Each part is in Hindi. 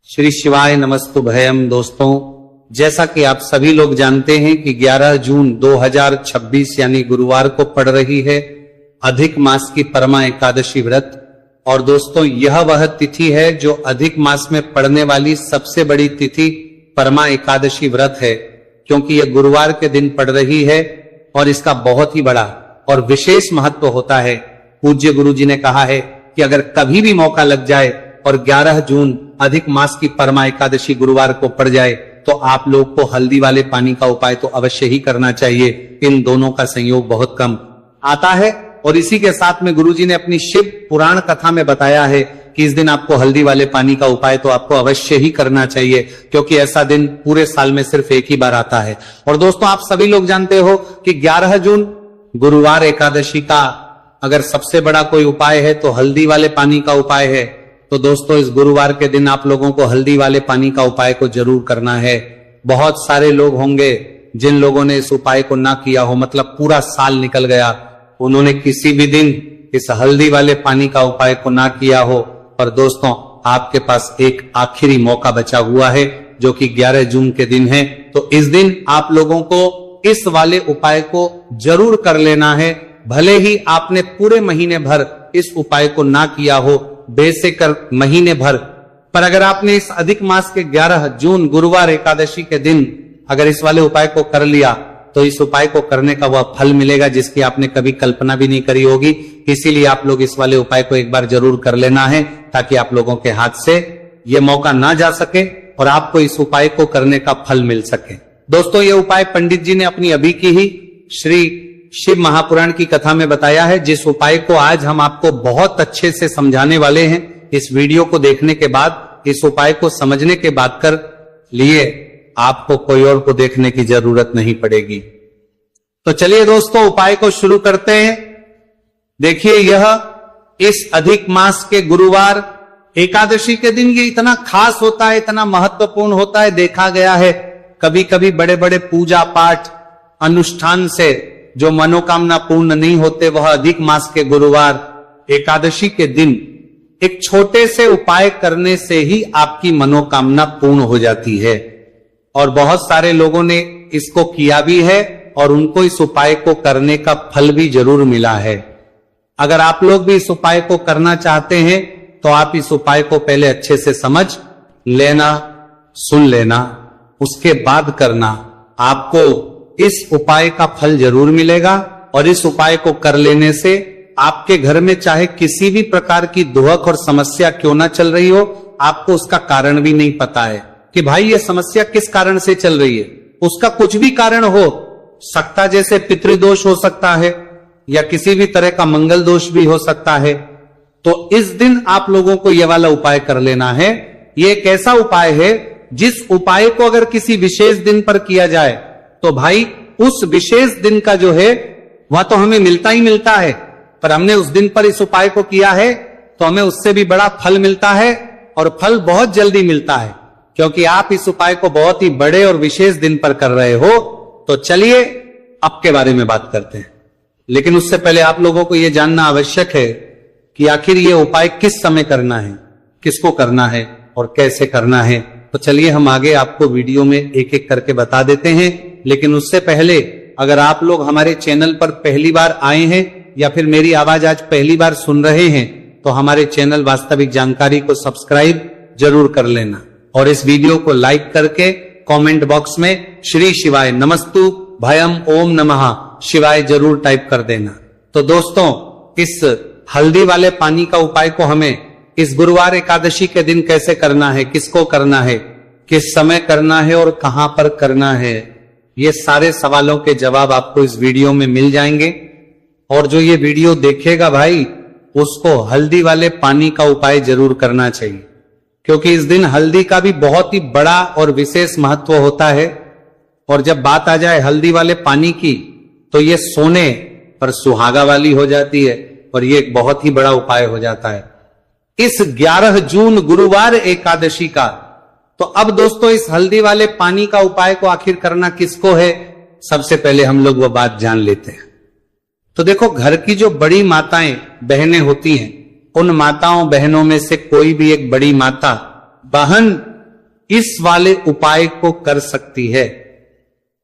श्री शिवाय नमस्तुभयम। दोस्तों, जैसा कि आप सभी लोग जानते हैं कि 11 जून 2026 यानी गुरुवार को पड़ रही है अधिक मास की परमा एकादशी व्रत। और दोस्तों, यह वह तिथि है जो अधिक मास में पड़ने वाली सबसे बड़ी तिथि परमा एकादशी व्रत है, क्योंकि यह गुरुवार के दिन पड़ रही है और इसका बहुत ही बड़ा और विशेष महत्व होता है। पूज्य गुरु जी ने कहा है कि अगर कभी भी मौका लग जाए और 11 जून अधिक मास की परमा एकादशी गुरुवार को पड़ जाए तो आप लोग को हल्दी वाले पानी का उपाय तो अवश्य ही करना चाहिए। इन दोनों का संयोग बहुत कम आता है। और इसी के साथ में गुरुजी ने अपनी शिव पुराण कथा में बताया है कि इस दिन आपको हल्दी वाले पानी का उपाय तो आपको अवश्य ही करना चाहिए, क्योंकि ऐसा दिन पूरे साल में सिर्फ एक ही बार आता है। और दोस्तों, आप सभी लोग जानते हो कि 11 जून गुरुवार एकादशी का अगर सबसे बड़ा कोई उपाय है तो हल्दी वाले पानी का उपाय है। तो दोस्तों, इस गुरुवार के दिन आप लोगों को हल्दी वाले पानी का उपाय को जरूर करना है। बहुत सारे लोग होंगे जिन लोगों ने इस उपाय को ना किया हो, मतलब पूरा साल निकल गया, उन्होंने किसी भी दिन इस हल्दी वाले पानी का उपाय को ना किया हो। पर दोस्तों, आपके पास एक आखिरी मौका बचा हुआ है जो कि 11 जून के दिन है। तो इस दिन आप लोगों को इस वाले उपाय को जरूर कर लेना है। भले ही आपने पूरे महीने भर इस उपाय को ना किया हो, बेशकर महीने भर, पर अगर आपने इस अधिक मास के 11 जून गुरुवार एकादशी के दिन अगर इस वाले उपाय को कर लिया तो इस उपाय को करने का वह फल मिलेगा जिसकी आपने कभी कल्पना भी नहीं करी होगी। इसीलिए आप लोग इस वाले उपाय को एक बार जरूर कर लेना है, ताकि आप लोगों के हाथ से यह मौका ना जा सके और आपको इस उपाय को करने का फल मिल सके। दोस्तों, यह उपाय पंडित जी ने अपनी अभी की ही श्री शिव महापुराण की कथा में बताया है, जिस उपाय को आज हम आपको बहुत अच्छे से समझाने वाले हैं। इस वीडियो को देखने के बाद, इस उपाय को समझने के बाद कर लिए आपको कोई और को देखने की जरूरत नहीं पड़ेगी। तो चलिए दोस्तों, उपाय को शुरू करते हैं। देखिए, यह इस अधिक मास के गुरुवार एकादशी के दिन ये इतना खास होता है, इतना महत्वपूर्ण होता है। देखा गया है कभी कभी बड़े बड़े पूजा पाठ अनुष्ठान से जो मनोकामना पूर्ण नहीं होते, वह अधिक मास के गुरुवार एकादशी के दिन एक छोटे से उपाय करने से ही आपकी मनोकामना पूर्ण हो जाती है। और बहुत सारे लोगों ने इसको किया भी है और उनको इस उपाय को करने का फल भी जरूर मिला है। अगर आप लोग भी इस उपाय को करना चाहते हैं तो आप इस उपाय को पहले अच्छे से समझ लेना, सुन लेना, उसके बाद करना। आपको इस उपाय का फल जरूर मिलेगा। और इस उपाय को कर लेने से आपके घर में चाहे किसी भी प्रकार की दुहक और समस्या क्यों ना चल रही हो, आपको उसका कारण भी नहीं पता है कि भाई ये समस्या किस कारण से चल रही है। उसका कुछ भी कारण हो सकता, जैसे पितृदोष हो सकता है या किसी भी तरह का मंगल दोष भी हो सकता है। तो इस दिन आप लोगों को यह वाला उपाय कर लेना है। ये एक ऐसा उपाय है जिस उपाय को अगर किसी विशेष दिन पर किया जाए तो भाई उस विशेष दिन का जो है वह तो हमें मिलता ही मिलता है, पर हमने उस दिन पर इस उपाय को किया है तो हमें उससे भी बड़ा फल मिलता है, और फल बहुत जल्दी मिलता है, क्योंकि आप इस उपाय को बहुत ही बड़े और विशेष दिन पर कर रहे हो। तो चलिए अब के बारे में बात करते हैं। लेकिन उससे पहले आप लोगों को यह जानना आवश्यक है कि आखिर ये उपाय किस समय करना है, किसको करना है और कैसे करना है। तो चलिए हम आगे आपको वीडियो में एक एक करके बता देते हैं। लेकिन उससे पहले, अगर आप लोग हमारे चैनल पर पहली बार आए हैं या फिर मेरी आवाज आज पहली बार सुन रहे हैं, तो हमारे चैनल वास्तविक जानकारी को सब्सक्राइब जरूर कर लेना और इस वीडियो को लाइक करके कमेंट बॉक्स में श्री शिवाय नमस्तु भयम ओम नमः शिवाय जरूर टाइप कर देना। तो दोस्तों, इस हल्दी वाले पानी का उपाय को हमें इस गुरुवार एकादशी के दिन कैसे करना है, किसको करना है, किस समय करना है और कहां पर करना है, ये सारे सवालों के जवाब आपको इस वीडियो में मिल जाएंगे। और जो ये वीडियो देखेगा भाई, उसको हल्दी वाले पानी का उपाय जरूर करना चाहिए, क्योंकि इस दिन हल्दी का भी बहुत ही बड़ा और विशेष महत्व होता है। और जब बात आ जाए हल्दी वाले पानी की, तो ये सोने पर सुहागा वाली हो जाती है और ये एक बहुत ही बड़ा उपाय हो जाता है इस 11 जून गुरुवार एकादशी का। तो अब दोस्तों, इस हल्दी वाले पानी का उपाय को आखिर करना किसको है, सबसे पहले हम लोग वो बात जान लेते हैं। तो देखो, घर की जो बड़ी माताएं बहनें होती हैं, उन माताओं बहनों में से कोई भी एक बड़ी माता बहन इस वाले उपाय को कर सकती है।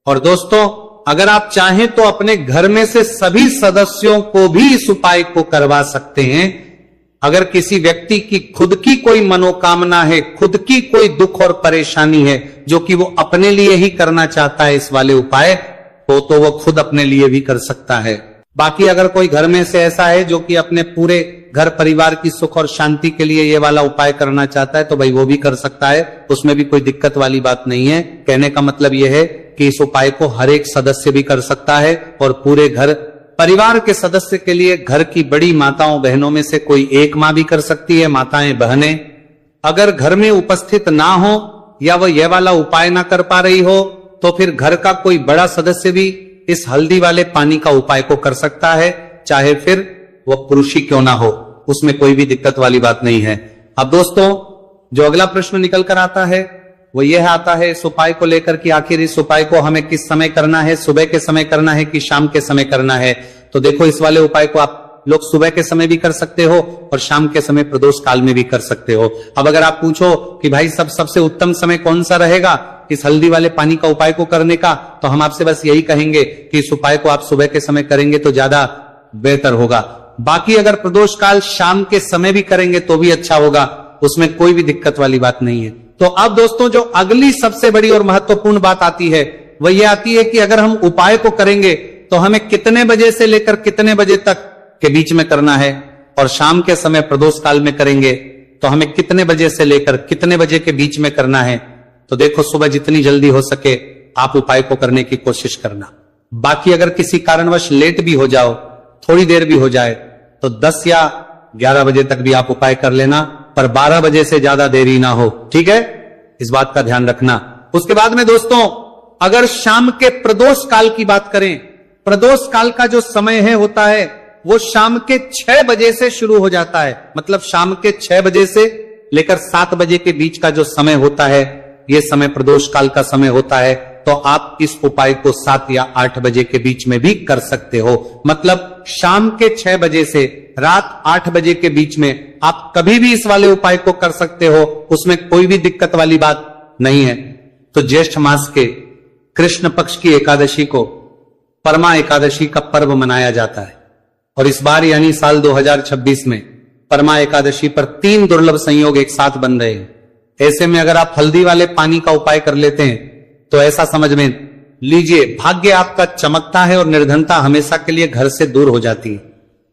और दोस्तों, अगर आप चाहें तो अपने घर में से सभी सदस्यों को भी इस उपाय को करवा सकते हैं। अगर किसी व्यक्ति की खुद की कोई मनोकामना है, खुद की कोई दुख और परेशानी है जो कि वो अपने लिए ही करना चाहता है इस वाले उपाय को, तो वो खुद अपने लिए भी कर सकता है। बाकी अगर कोई घर में से ऐसा है जो कि अपने पूरे घर परिवार की सुख और शांति के लिए ये वाला उपाय करना चाहता है, तो भाई वो भी कर सकता है, उसमें भी कोई दिक्कत वाली बात नहीं है। कहने का मतलब यह है कि इस उपाय को हर एक सदस्य भी कर सकता है और पूरे घर परिवार के सदस्य के लिए घर की बड़ी माताओं बहनों में से कोई एक मां भी कर सकती है, माताएं बहनें। अगर घर में उपस्थित ना हो या वह यह वाला उपाय ना कर पा रही हो, तो फिर घर का कोई बड़ा सदस्य भी इस हल्दी वाले पानी का उपाय को कर सकता है, चाहे फिर वह पुरुष ही क्यों ना हो, उसमें कोई भी दिक्कत वाली बात नहीं है। अब दोस्तों, जो अगला प्रश्न निकल कर आता है वो यह आता है इस उपाय को लेकर कि आखिर इस उपाय को हमें किस समय करना है, सुबह के समय करना है कि शाम के समय करना है। तो देखो, इस वाले उपाय को आप लोग सुबह के समय भी कर सकते हो और शाम के समय प्रदोष काल में भी कर सकते हो। अब अगर आप पूछो कि भाई सबसे उत्तम समय कौन सा रहेगा इस हल्दी वाले पानी का उपाय को करने का, तो हम आपसे बस यही कहेंगे कि इस उपाय को आप सुबह के समय करेंगे तो ज्यादा बेहतर होगा। बाकी अगर प्रदोष काल शाम के समय भी करेंगे तो भी अच्छा होगा, उसमें कोई भी दिक्कत वाली बात नहीं है। तो अब दोस्तों, जो अगली सबसे बड़ी और महत्वपूर्ण बात आती है वह यह आती है कि अगर हम उपाय को करेंगे तो हमें कितने बजे से लेकर कितने बजे तक के बीच में करना है, और शाम के समय प्रदोष काल में करेंगे तो हमें कितने बजे से लेकर कितने बजे के बीच में करना है। तो देखो, सुबह जितनी जल्दी हो सके आप उपाय को करने की कोशिश करना। बाकी अगर किसी कारणवश लेट भी हो जाओ, थोड़ी देर भी हो जाए, तो 10 या 11 बजे तक भी आप उपाय कर लेना, पर 12 बजे से ज्यादा देरी ना हो, ठीक है, इस बात का ध्यान रखना। उसके बाद में दोस्तों, अगर शाम के प्रदोष काल की बात करें, प्रदोष काल का जो समय है होता है वो शाम के 6 बजे से शुरू हो जाता है। मतलब शाम के 6 बजे से लेकर 7 बजे के बीच का जो समय होता है, यह समय प्रदोष काल का समय होता है। तो आप इस उपाय को 7 या 8 बजे के बीच में भी कर सकते हो। मतलब शाम के 6 बजे से रात 8 बजे के बीच में आप कभी भी इस वाले उपाय को कर सकते हो, उसमें कोई भी दिक्कत वाली बात नहीं है। तो ज्येष्ठ मास के कृष्ण पक्ष की एकादशी को परमा एकादशी का पर्व मनाया जाता है, और इस बार यानी साल 2026 में परमा एकादशी पर 3 दुर्लभ संयोग एक साथ बन रहे हैं। ऐसे में अगर आप हल्दी वाले पानी का उपाय कर लेते हैं तो ऐसा समझ में लीजिए भाग्य आपका चमकता है और निर्धनता हमेशा के लिए घर से दूर हो जाती है।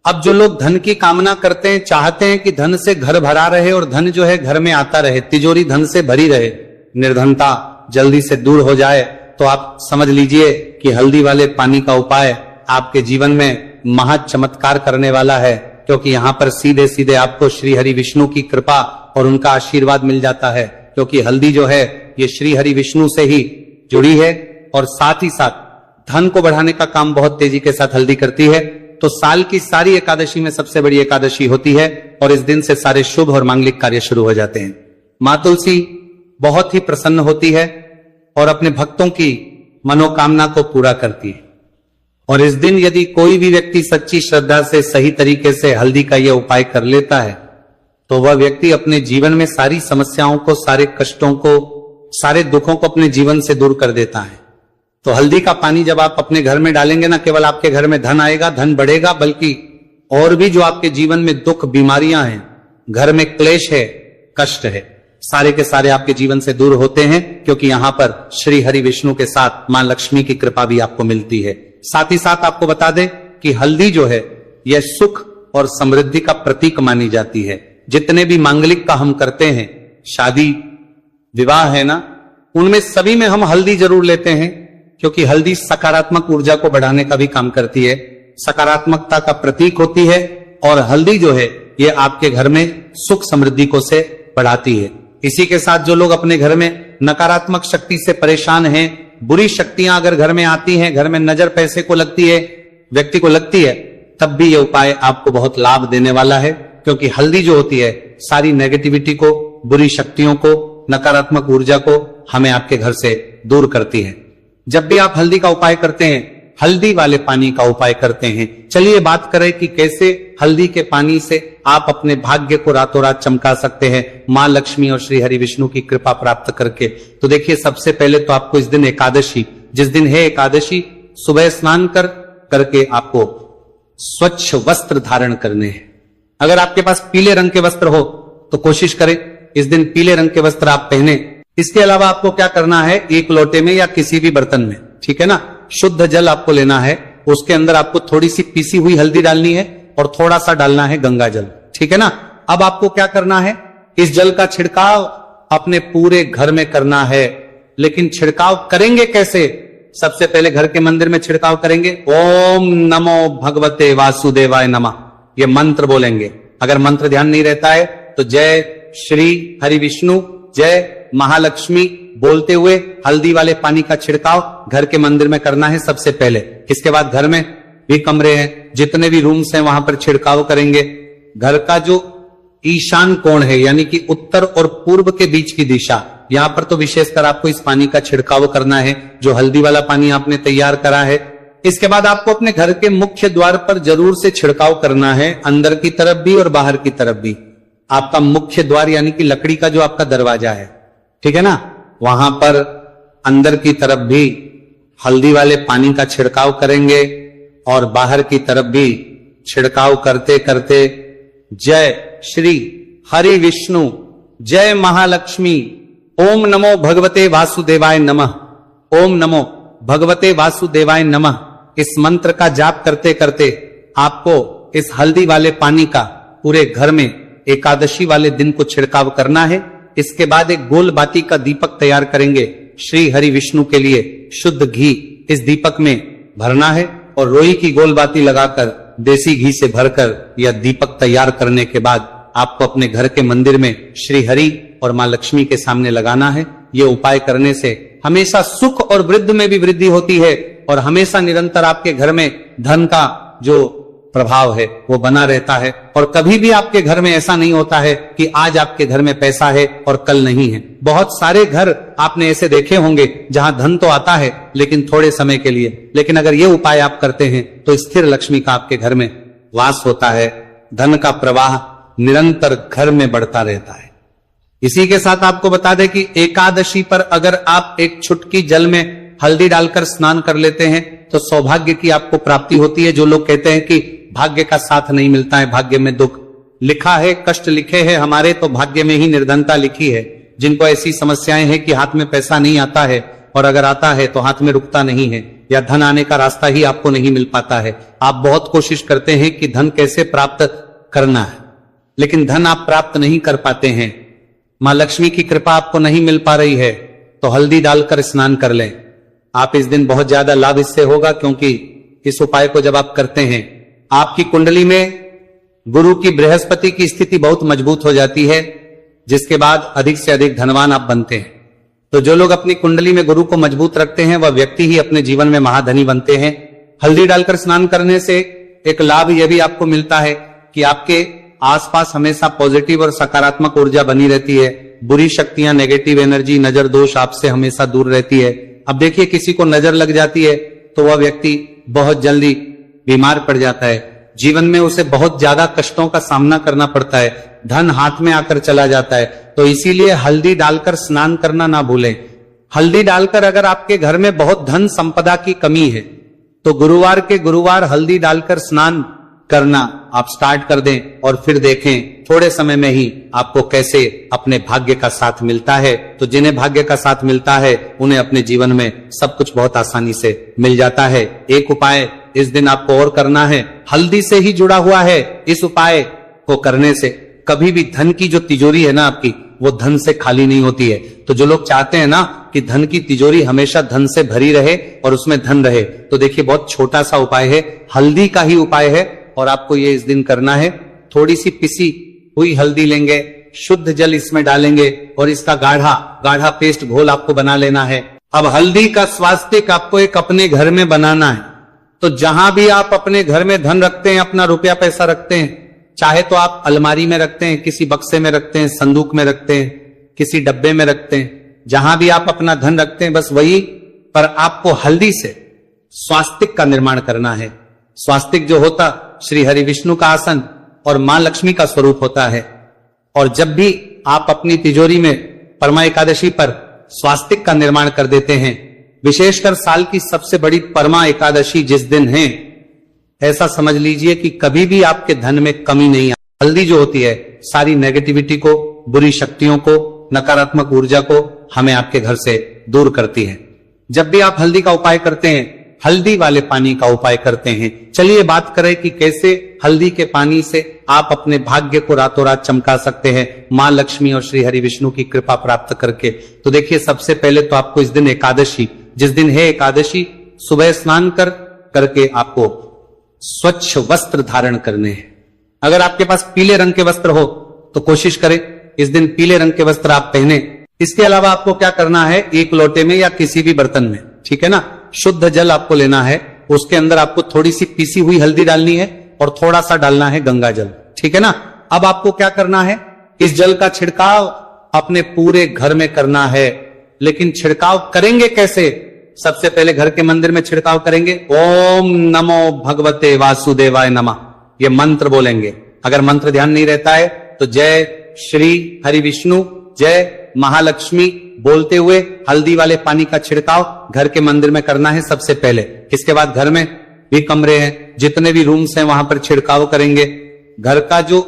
अब जो लोग धन की कामना करते हैं, चाहते हैं कि धन से घर भरा रहे और धन जो है घर में आता रहे, तिजोरी धन से भरी रहे, निर्धनता जल्दी से दूर हो जाए, तो आप समझ लीजिए कि हल्दी वाले पानी का उपाय आपके जीवन में महा चमत्कार करने वाला है। क्योंकि यहां पर सीधे सीधे आपको श्री हरि विष्णु की कृपा और उनका आशीर्वाद मिल जाता है। क्योंकि हल्दी जो है ये श्री हरि विष्णु से ही जुड़ी है, और साथ ही साथ धन को बढ़ाने का काम बहुत तेजी के साथ हल्दी करती है। तो साल की सारी एकादशी में सबसे बड़ी एकादशी होती है, और इस दिन से सारे शुभ और मांगलिक कार्य शुरू हो जाते हैं। मां तुलसी बहुत ही प्रसन्न होती है और अपने भक्तों की मनोकामना को पूरा करती है। और इस दिन यदि कोई भी व्यक्ति सच्ची श्रद्धा से सही तरीके से हल्दी का यह उपाय कर लेता है, तो वह व्यक्ति अपने जीवन में सारी समस्याओं को, सारे कष्टों को, सारे दुखों को अपने जीवन से दूर कर देता है। तो हल्दी का पानी जब आप अपने घर में डालेंगे ना, केवल आपके घर में धन आएगा, धन बढ़ेगा, बल्कि और भी जो आपके जीवन में दुख, बीमारियां हैं, घर में क्लेश है, कष्ट है, सारे के सारे आपके जीवन से दूर होते हैं। क्योंकि यहां पर श्री हरि विष्णु के साथ मां लक्ष्मी की कृपा भी आपको मिलती है। साथ ही साथ आपको बता दें कि हल्दी जो है यह सुख और समृद्धि का प्रतीक मानी जाती है। जितने भी मांगलिक का हम करते हैं, शादी विवाह है ना, उनमें सभी में हम हल्दी जरूर लेते हैं, क्योंकि हल्दी सकारात्मक ऊर्जा को बढ़ाने का भी काम करती है, सकारात्मकता का प्रतीक होती है। और हल्दी जो है ये आपके घर में सुख समृद्धि को से बढ़ाती है। इसी के साथ जो लोग अपने घर में नकारात्मक शक्ति से परेशान हैं, बुरी शक्तियां अगर घर में आती हैं, घर में नजर पैसे को लगती है, व्यक्ति को लगती है, तब भी ये उपाय आपको बहुत लाभ देने वाला है। क्योंकि हल्दी जो होती है सारी नेगेटिविटी को, बुरी शक्तियों को, नकारात्मक ऊर्जा को हमें आपके घर से दूर करती है। जब भी आप हल्दी का उपाय करते हैं, हल्दी वाले पानी का उपाय करते हैं। चलिए बात करें कि कैसे हल्दी के पानी से आप अपने भाग्य को रातों रात चमका सकते हैं मां लक्ष्मी और श्री हरि विष्णु की कृपा प्राप्त करके। तो देखिए, सबसे पहले तो आपको इस दिन एकादशी, जिस दिन है एकादशी, सुबह स्नान करके आपको स्वच्छ वस्त्र धारण करने हैं। अगर आपके पास पीले रंग के वस्त्र हो तो कोशिश करें इस दिन पीले रंग के वस्त्र आप पहने। इसके अलावा आपको क्या करना है, एक लोटे में या किसी भी बर्तन में, ठीक है ना, शुद्ध जल आपको लेना है। उसके अंदर आपको थोड़ी सी पीसी हुई हल्दी डालनी है और थोड़ा सा डालना है गंगा जल, ठीक है ना। अब आपको क्या करना है, इस जल का छिड़काव अपने पूरे घर में करना है। लेकिन छिड़काव करेंगे कैसे? सबसे पहले घर के मंदिर में छिड़काव करेंगे। ओम नमो भगवते वासुदेवाय नमः, ये मंत्र बोलेंगे। अगर मंत्र ध्यान नहीं रहता है तो जय श्री हरि विष्णु, जय महालक्ष्मी बोलते हुए हल्दी वाले पानी का छिड़काव घर के मंदिर में करना है सबसे पहले। इसके बाद घर में भी कमरे हैं, जितने भी रूम्स हैं, वहां पर छिड़काव करेंगे। घर का जो ईशान कोण है, यानी कि उत्तर और पूर्व के बीच की दिशा, यहां पर तो विशेषकर आपको इस पानी का छिड़काव करना है, जो हल्दी वाला पानी आपने तैयार करा है। इसके बाद आपको अपने घर के मुख्य द्वार पर जरूर से छिड़काव करना है, अंदर की तरफ भी और बाहर की तरफ भी। आपका मुख्य द्वार यानी कि लकड़ी का जो आपका दरवाजा है, ठीक है ना, वहां पर अंदर की तरफ भी हल्दी वाले पानी का छिड़काव करेंगे और बाहर की तरफ भी छिड़काव करते करते जय श्री हरि विष्णु, जय महालक्ष्मी, ओम नमो भगवते वासुदेवाय नमः, ओम नमो भगवते वासुदेवाय नमः, इस मंत्र का जाप करते करते आपको इस हल्दी वाले पानी का पूरे घर में एकादशी वाले दिन को छिड़काव करना है। इसके बाद एक गोल बाती का दीपक तैयार करेंगे श्री हरि विष्णु के लिए। शुद्ध घी इस दीपक में भरना है और रोई की गोल बाती लगाकर देसी घी से भरकर यह दीपक तैयार करने के बाद आपको अपने घर के मंदिर में श्री हरि और मां लक्ष्मी के सामने लगाना है। ये उपाय करने से हमेशा सुख और वृद्धि में भी वृद्धि होती है और हमेशा निरंतर आपके घर में धन का जो प्रभाव है वो बना रहता है। और कभी भी आपके घर में ऐसा नहीं होता है कि आज आपके घर में पैसा है और कल नहीं है। बहुत सारे घर आपने ऐसे देखे होंगे जहां धन तो आता है लेकिन थोड़े समय के लिए, लेकिन अगर ये उपाय आप करते हैं तो स्थिर लक्ष्मी का आपके घर में वास होता है, धन का प्रवाह निरंतर घर में बढ़ता रहता है। इसी के साथ आपको बता दें कि एकादशी पर अगर आप एक चुटकी जल में हल्दी डालकर स्नान कर लेते हैं तो सौभाग्य की आपको प्राप्ति होती है। जो लोग कहते हैं कि भाग्य का साथ नहीं मिलता है, भाग्य में दुख लिखा है, कष्ट लिखे हैं हमारे, तो भाग्य में ही निर्धनता लिखी है। जिनको ऐसी समस्याएं हैं कि हाथ में पैसा नहीं आता है और अगर आता है तो हाथ में रुकता नहीं है या धन आने का रास्ता ही आपको नहीं मिल पाता है। आप बहुत कोशिश करते हैं कि धन कैसे प्राप्त करना है, लेकिन धन आप प्राप्त नहीं कर पाते हैं, मां लक्ष्मी की कृपा आपको नहीं मिल पा रही है, तो हल्दी डालकर स्नान कर लें। आप इस दिन बहुत ज्यादा लाभ इससे होगा, क्योंकि इस उपाय को जब आप करते हैं आपकी कुंडली में गुरु की बृहस्पति की स्थिति बहुत मजबूत हो जाती है, जिसके बाद अधिक से अधिक धनवान आप बनते हैं। तो जो लोग अपनी कुंडली में गुरु को मजबूत रखते हैं वह व्यक्ति ही अपने जीवन में महाधनी बनते हैं। हल्दी डालकर स्नान करने से एक लाभ यह भी आपको मिलता है कि आपके आसपास हमेशा पॉजिटिव और सकारात्मक ऊर्जा बनी रहती है। बुरी शक्तियां, नेगेटिव एनर्जी, नजर दोष आपसे हमेशा दूर रहती है। अब देखिए, किसी को नजर लग जाती है तो वह व्यक्ति बहुत जल्दी बीमार पड़ जाता है, जीवन में उसे बहुत ज्यादा कष्टों का सामना करना पड़ता है, धन हाथ में आकर चला जाता है। तो इसीलिए हल्दी डालकर स्नान करना ना भूलें। हल्दी डालकर अगर आपके घर में बहुत धन संपदा की कमी है तो गुरुवार के गुरुवार हल्दी डालकर स्नान करना आप स्टार्ट कर दें और फिर देखें थोड़े समय में ही आपको कैसे अपने भाग्य का साथ मिलता है। तो जिन्हें भाग्य का साथ मिलता है उन्हें अपने जीवन में सब कुछ बहुत आसानी से मिल जाता है। एक उपाय इस दिन आपको और करना है, हल्दी से ही जुड़ा हुआ है। इस उपाय को करने से कभी भी धन की जो तिजोरी है ना आपकी, वो धन से खाली नहीं होती है। तो जो लोग चाहते हैं ना कि धन की तिजोरी हमेशा धन से भरी रहे और उसमें धन रहे, तो देखिए बहुत छोटा सा उपाय है, हल्दी का ही उपाय है और आपको ये इस दिन करना है। थोड़ी सी पिसी हुई हल्दी लेंगे, शुद्ध जल इसमें डालेंगे और इसका गाढ़ा पेस्ट घोल आपको बना लेना है। अब हल्दी का स्वास्तिक आपको एक अपने घर में बनाना है। तो जहां भी आप अपने घर में धन रखते हैं, अपना रुपया पैसा रखते हैं, चाहे तो आप अलमारी में रखते हैं, किसी बक्से में रखते हैं, संदूक में रखते हैं, किसी डब्बे में रखते हैं, जहां भी आप अपना धन रखते हैं बस वही, पर आपको हल्दी से स्वास्तिक का निर्माण करना है। स्वास्तिक जो होता श्री हरि विष्णु का आसन और मां लक्ष्मी का स्वरूप होता है। और जब भी आप अपनी तिजोरी में परमा एकादशी पर स्वास्तिक का निर्माण कर देते हैं, विशेषकर साल की सबसे बड़ी परमा एकादशी जिस दिन है, ऐसा समझ लीजिए कि कभी भी आपके धन में कमी नहीं आती। हल्दी जो होती है सारी नेगेटिविटी को, बुरी शक्तियों को, नकारात्मक ऊर्जा को हमें आपके घर से दूर करती है। जब भी आप हल्दी का उपाय करते हैं, हल्दी वाले पानी का उपाय करते हैं। चलिए बात करें कि कैसे हल्दी के पानी से आप अपने भाग्य को रातों रात चमका सकते हैं, मां लक्ष्मी और श्री हरि विष्णु की कृपा प्राप्त करके। तो देखिए, सबसे पहले तो आपको इस दिन एकादशी, जिस दिन है एकादशी, सुबह स्नान करके आपको स्वच्छ वस्त्र धारण करने हैं। अगर आपके पास पीले रंग के वस्त्र हो तो कोशिश करें इस दिन पीले रंग के वस्त्र आप पहने। इसके अलावा आपको क्या करना है, एक लोटे में या किसी भी बर्तन में, ठीक है ना, शुद्ध जल आपको लेना है। उसके अंदर आपको थोड़ी सी पीसी हुई हल्दी डालनी है और थोड़ा सा डालना है गंगा जल, ठीक है ना। अब आपको क्या करना है, इस जल का छिड़काव अपने पूरे घर में करना है। लेकिन छिड़काव करेंगे कैसे? सबसे पहले घर के मंदिर में छिड़काव करेंगे। ओम नमो भगवते वासुदेवाय नमः, ये मंत्र बोलेंगे। अगर मंत्र ध्यान नहीं रहता है तो जय श्री हरि विष्णु, जय महालक्ष्मी बोलते हुए हल्दी वाले पानी का छिड़काव घर के मंदिर में करना है सबसे पहले। इसके बाद घर में भी कमरे हैं, जितने भी रूम्स हैं, वहां पर छिड़काव करेंगे। घर का जो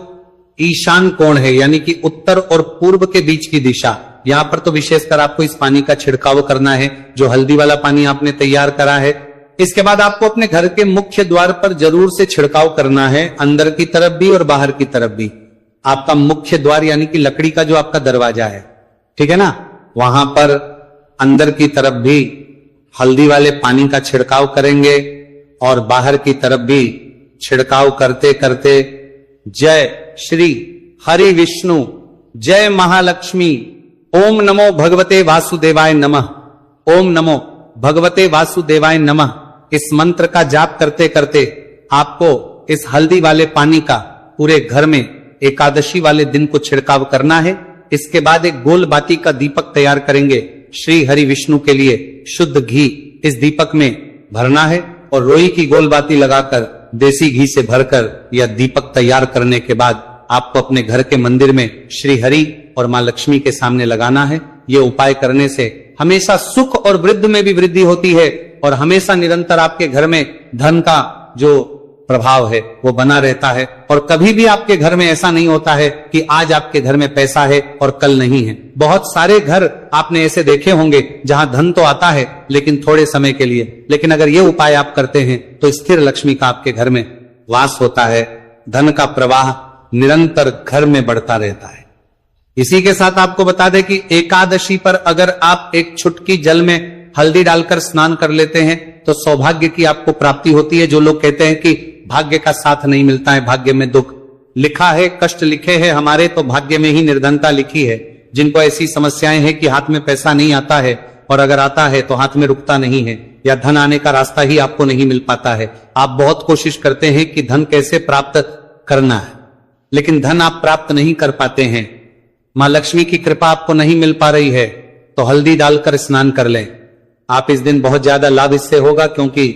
ईशान कोण है, यानी कि उत्तर और पूर्व के बीच की दिशा, यहां पर तो विशेषकर आपको इस पानी का छिड़काव करना है, जो हल्दी वाला पानी आपने तैयार करा है। इसके बाद आपको अपने घर के मुख्य द्वार पर जरूर से छिड़काव करना है, अंदर की तरफ भी और बाहर की तरफ भी। आपका मुख्य द्वार यानी कि लकड़ी का जो आपका दरवाजा है, ठीक है ना, वहां पर अंदर की तरफ भी हल्दी वाले पानी का छिड़काव करेंगे और बाहर की तरफ भी छिड़काव करते करते जय श्री हरि विष्णु, जय महालक्ष्मी, ओम नमो भगवते वासुदेवाय नमः, ओम नमो भगवते वासुदेवाय नमः, इस मंत्र का जाप करते करते आपको इस हल्दी वाले पानी का पूरे घर में एकादशी वाले दिन को छिड़काव करना है। इसके बाद एक गोल बाती का दीपक तैयार करेंगे श्री हरि विष्णु के लिए। शुद्ध घी इस दीपक में भरना है और रोई की गोल बाती लगाकर देसी घी से भरकर यह दीपक तैयार करने के बाद आपको अपने घर के मंदिर में श्री हरि और मां लक्ष्मी के सामने लगाना है। ये उपाय करने से हमेशा सुख और वृद्धि में भी वृद्धि होती है और हमेशा निरंतर आपके घर में धन का जो प्रभाव है वो बना रहता है। और कभी भी आपके घर में ऐसा नहीं होता है कि आज आपके घर में पैसा है और कल नहीं है। बहुत सारे घर आपने ऐसे देखे होंगे जहां धन तो आता है लेकिन थोड़े समय के लिए, लेकिन अगर ये उपाय आप करते हैं तो स्थिर लक्ष्मी का आपके घर में वास होता है, धन का प्रवाह निरंतर घर में बढ़ता रहता है। इसी के साथ आपको बता दें कि एकादशी पर अगर आप एक चुटकी जल में हल्दी डालकर स्नान कर लेते हैं तो सौभाग्य की आपको प्राप्ति होती है। जो लोग कहते हैं कि भाग्य का साथ नहीं मिलता है, भाग्य में दुख लिखा है, कष्ट लिखे हैं हमारे, तो भाग्य में ही निर्धनता लिखी है। जिनको ऐसी समस्याएं हैं कि हाथ में पैसा नहीं आता है और अगर आता है तो हाथ में रुकता नहीं है, या धन आने का रास्ता ही आपको नहीं मिल पाता है। आप बहुत कोशिश करते हैं कि धन कैसे प्राप्त करना है, लेकिन धन आप प्राप्त नहीं कर पाते हैं, मां लक्ष्मी की कृपा आपको नहीं मिल पा रही है, तो हल्दी डालकर स्नान कर लें। आप इस दिन बहुत ज्यादा लाभ इससे होगा, क्योंकि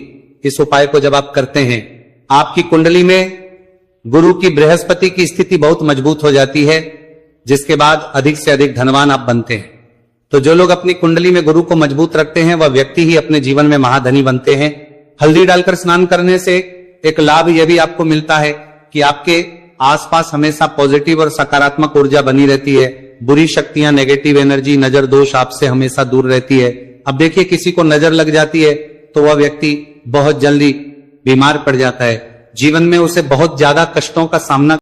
इस उपाय को जब आप करते हैं आपकी कुंडली में गुरु की बृहस्पति की स्थिति बहुत मजबूत हो जाती है, जिसके बाद अधिक से अधिक धनवान आप बनते हैं। तो जो लोग अपनी कुंडली में गुरु को मजबूत रखते हैं वह व्यक्ति ही अपने जीवन में महाधनी बनते हैं। हल्दी डालकर स्नान करने से एक लाभ यह भी आपको मिलता है कि आपके आसपास हमेशा पॉजिटिव और सकारात्मक ऊर्जा बनी रहती है। बुरी शक्तियां, नेगेटिव एनर्जी, नजर दोष आपसे हमेशा दूर रहती है। अब देखिए, किसी को नजर लग जाती है तो वह व्यक्ति बहुत जल्दी बीमार पड़ जाता है, जीवन में उसे बहुत ज्यादा कष्टों का सामना